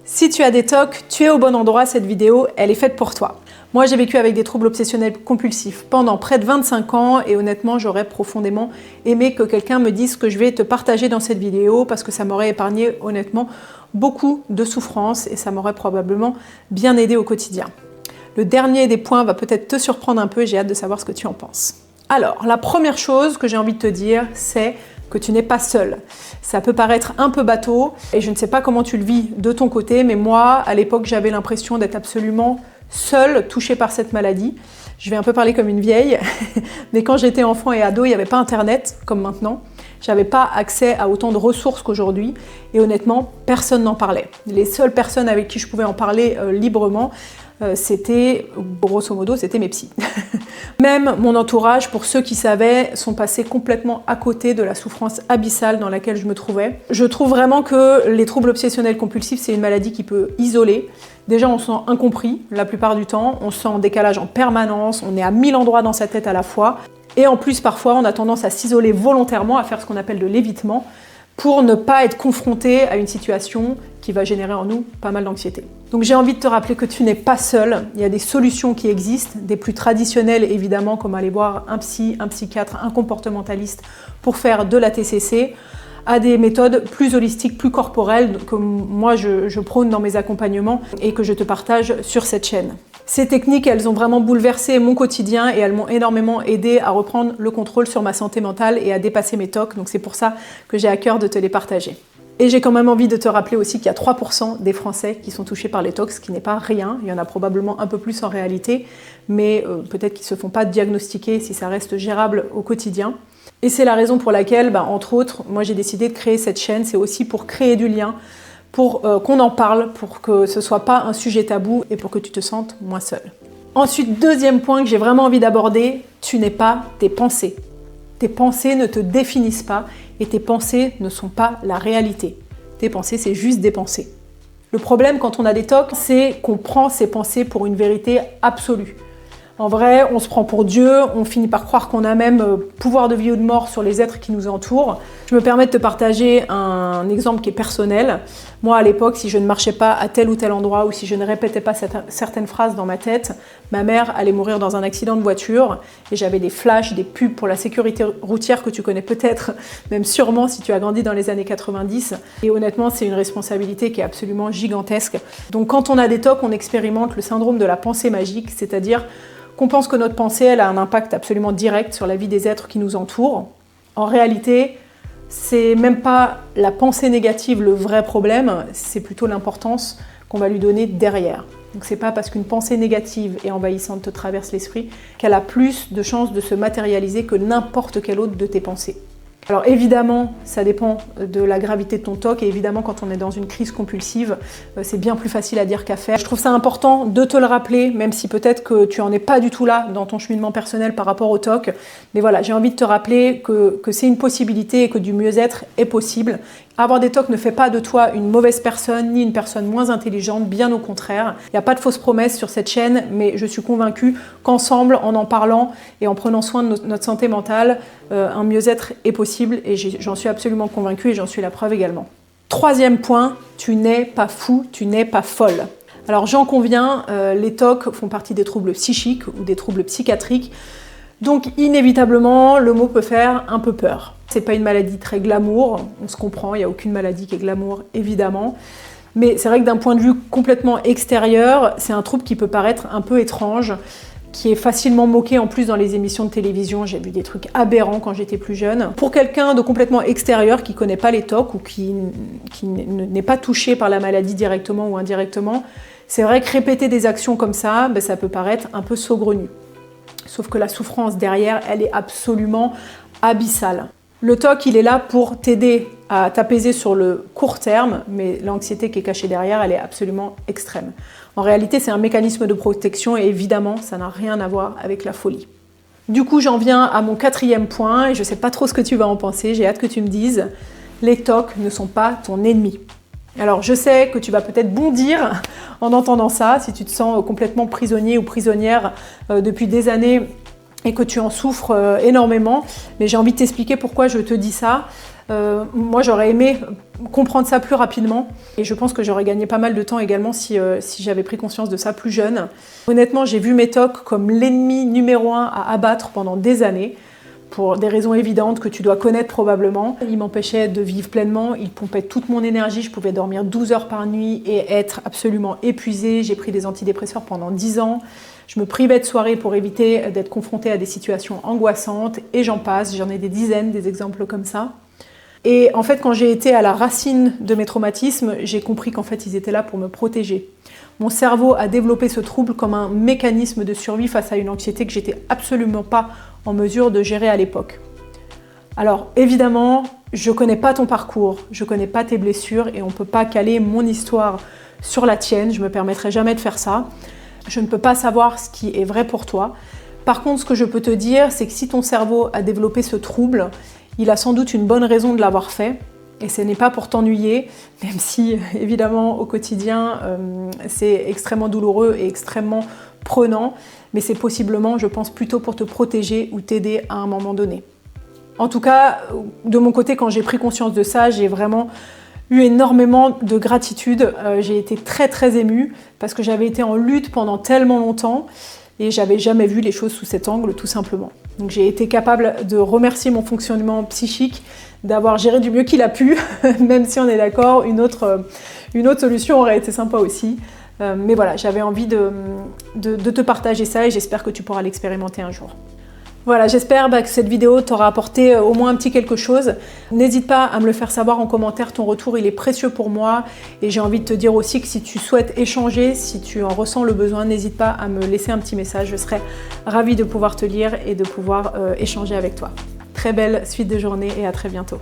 Si tu as des TOC, tu es au bon endroit, cette vidéo, elle est faite pour toi. Moi, j'ai vécu avec des troubles obsessionnels compulsifs pendant près de 25 ans et honnêtement, j'aurais profondément aimé que quelqu'un me dise ce que je vais te partager dans cette vidéo parce que ça m'aurait épargné honnêtement beaucoup de souffrance et ça m'aurait probablement bien aidé au quotidien. Le dernier des points va peut-être te surprendre un peu et j'ai hâte de savoir ce que tu en penses. Alors, la première chose que j'ai envie de te dire, c'est que tu n'es pas seul. Ça peut paraître un peu bateau et je ne sais pas comment tu le vis de ton côté, mais moi, à l'époque, j'avais l'impression d'être absolument seule, touchée par cette maladie. Je vais un peu parler comme une vieille, mais quand j'étais enfant et ado, il n'y avait pas Internet comme maintenant. J'avais pas accès à autant de ressources qu'aujourd'hui et honnêtement, personne n'en parlait. Les seules personnes avec qui je pouvais en parler librement, c'était, grosso modo, c'était mes psys. Même mon entourage, pour ceux qui savaient, sont passés complètement à côté de la souffrance abyssale dans laquelle je me trouvais. Je trouve vraiment que les troubles obsessionnels compulsifs, c'est une maladie qui peut isoler. Déjà, on se sent incompris la plupart du temps, on se sent en décalage en permanence, on est à 1000 endroits dans sa tête à la fois. Et en plus, parfois, on a tendance à s'isoler volontairement, à faire ce qu'on appelle de l'évitement, pour ne pas être confronté à une situation qui va générer en nous pas mal d'anxiété. Donc j'ai envie de te rappeler que tu n'es pas seul, il y a des solutions qui existent, des plus traditionnelles évidemment, comme aller voir un psy, un psychiatre, un comportementaliste pour faire de la TCC, à des méthodes plus holistiques, plus corporelles, que moi je prône dans mes accompagnements et que je te partage sur cette chaîne. Ces techniques, elles ont vraiment bouleversé mon quotidien et elles m'ont énormément aidé à reprendre le contrôle sur ma santé mentale et à dépasser mes TOC, donc c'est pour ça que j'ai à cœur de te les partager. Et j'ai quand même envie de te rappeler aussi qu'il y a 3% des Français qui sont touchés par les TOC, ce qui n'est pas rien, il y en a probablement un peu plus en réalité, mais peut-être qu'ils ne se font pas diagnostiquer si ça reste gérable au quotidien. Et c'est la raison pour laquelle, entre autres, moi j'ai décidé de créer cette chaîne, c'est aussi pour créer du lien, pour qu'on en parle, pour que ce ne soit pas un sujet tabou et pour que tu te sentes moins seul. Ensuite, deuxième point que j'ai vraiment envie d'aborder, tu n'es pas tes pensées. Tes pensées ne te définissent pas et tes pensées ne sont pas la réalité. Tes pensées, c'est juste des pensées. Le problème quand on a des TOC, c'est qu'on prend ces pensées pour une vérité absolue. En vrai, on se prend pour Dieu, on finit par croire qu'on a même pouvoir de vie ou de mort sur les êtres qui nous entourent. Je me permets de te partager un exemple qui est personnel. Moi, à l'époque, si je ne marchais pas à tel ou tel endroit ou si je ne répétais pas certaines phrases dans ma tête, ma mère allait mourir dans un accident de voiture et j'avais des flashs, des pubs pour la sécurité routière que tu connais peut-être, même sûrement si tu as grandi dans les années 90. Et honnêtement, c'est une responsabilité qui est absolument gigantesque. Donc quand on a des TOC, on expérimente le syndrome de la pensée magique, c'est-à-dire qu'on pense que notre pensée, elle a un impact absolument direct sur la vie des êtres qui nous entourent. En réalité, c'est même pas la pensée négative le vrai problème, c'est plutôt l'importance qu'on va lui donner derrière. Donc c'est pas parce qu'une pensée négative et envahissante te traverse l'esprit qu'elle a plus de chances de se matérialiser que n'importe quelle autre de tes pensées. Alors évidemment, ça dépend de la gravité de ton TOC et évidemment quand on est dans une crise compulsive, c'est bien plus facile à dire qu'à faire. Je trouve ça important de te le rappeler, même si peut-être que tu n'en es pas du tout là dans ton cheminement personnel par rapport au TOC. Mais voilà, j'ai envie de te rappeler que c'est une possibilité et que du mieux-être est possible. Avoir des TOC ne fait pas de toi une mauvaise personne ni une personne moins intelligente, bien au contraire. Il n'y a pas de fausses promesses sur cette chaîne, mais je suis convaincue qu'ensemble, en parlant et en prenant soin de notre santé mentale, un mieux-être est possible et j'en suis absolument convaincue et j'en suis la preuve également. Troisième point, tu n'es pas fou, tu n'es pas folle. Alors j'en conviens, les TOC font partie des troubles psychiques ou des troubles psychiatriques. Donc inévitablement, le mot peut faire un peu peur. C'est pas une maladie très glamour, on se comprend, il n'y a aucune maladie qui est glamour évidemment. Mais c'est vrai que d'un point de vue complètement extérieur, c'est un trouble qui peut paraître un peu étrange, qui est facilement moqué en plus dans les émissions de télévision. J'ai vu des trucs aberrants quand j'étais plus jeune. Pour quelqu'un de complètement extérieur qui ne connaît pas les TOC ou qui n'est pas touché par la maladie directement ou indirectement, c'est vrai que répéter des actions comme ça, ça peut paraître un peu saugrenu. Sauf que la souffrance derrière, elle est absolument abyssale. Le TOC, il est là pour t'aider à t'apaiser sur le court terme, mais l'anxiété qui est cachée derrière, elle est absolument extrême. En réalité, c'est un mécanisme de protection et évidemment, ça n'a rien à voir avec la folie. Du coup, j'en viens à mon quatrième point et je ne sais pas trop ce que tu vas en penser, j'ai hâte que tu me dises. Les TOC ne sont pas ton ennemi. Alors, je sais que tu vas peut-être bondir en entendant ça, si tu te sens complètement prisonnier ou prisonnière depuis des années et que tu en souffres énormément, mais j'ai envie de t'expliquer pourquoi je te dis ça. Moi, j'aurais aimé comprendre ça plus rapidement et je pense que j'aurais gagné pas mal de temps également si j'avais pris conscience de ça plus jeune. Honnêtement, j'ai vu mes TOC comme l'ennemi numéro 1 à abattre pendant des années, pour des raisons évidentes que tu dois connaître probablement. Ils m'empêchaient de vivre pleinement, ils pompaient toute mon énergie, je pouvais dormir 12 heures par nuit et être absolument épuisée. J'ai pris des antidépresseurs pendant 10 ans. Je me privais de soirées pour éviter d'être confrontée à des situations angoissantes et j'en passe, j'en ai des dizaines, des exemples comme ça. Et en fait, quand j'ai été à la racine de mes traumatismes, j'ai compris qu'en fait, ils étaient là pour me protéger. Mon cerveau a développé ce trouble comme un mécanisme de survie face à une anxiété que j'étais absolument pas en mesure de gérer à l'époque. Alors évidemment, je connais pas ton parcours, je connais pas tes blessures et on peut pas caler mon histoire sur la tienne, je me permettrai jamais de faire ça. Je ne peux pas savoir ce qui est vrai pour toi. Par contre, ce que je peux te dire, c'est que si ton cerveau a développé ce trouble, il a sans doute une bonne raison de l'avoir fait. Et ce n'est pas pour t'ennuyer, même si évidemment au quotidien c'est extrêmement douloureux et extrêmement prenant, mais c'est possiblement, je pense, plutôt pour te protéger ou t'aider à un moment donné. En tout cas, de mon côté, quand j'ai pris conscience de ça, j'ai vraiment eu énormément de gratitude. J'ai été très très émue parce que j'avais été en lutte pendant tellement longtemps et j'avais jamais vu les choses sous cet angle, tout simplement. Donc j'ai été capable de remercier mon fonctionnement psychique, d'avoir géré du mieux qu'il a pu, même si on est d'accord, une autre solution aurait été sympa aussi. Mais voilà, j'avais envie de te partager ça et j'espère que tu pourras l'expérimenter un jour. Voilà, j'espère que cette vidéo t'aura apporté au moins un petit quelque chose. N'hésite pas à me le faire savoir en commentaire, ton retour il est précieux pour moi. Et j'ai envie de te dire aussi que si tu souhaites échanger, si tu en ressens le besoin, n'hésite pas à me laisser un petit message. Je serai ravie de pouvoir te lire et de pouvoir échanger avec toi. Très belle suite de journée et à très bientôt.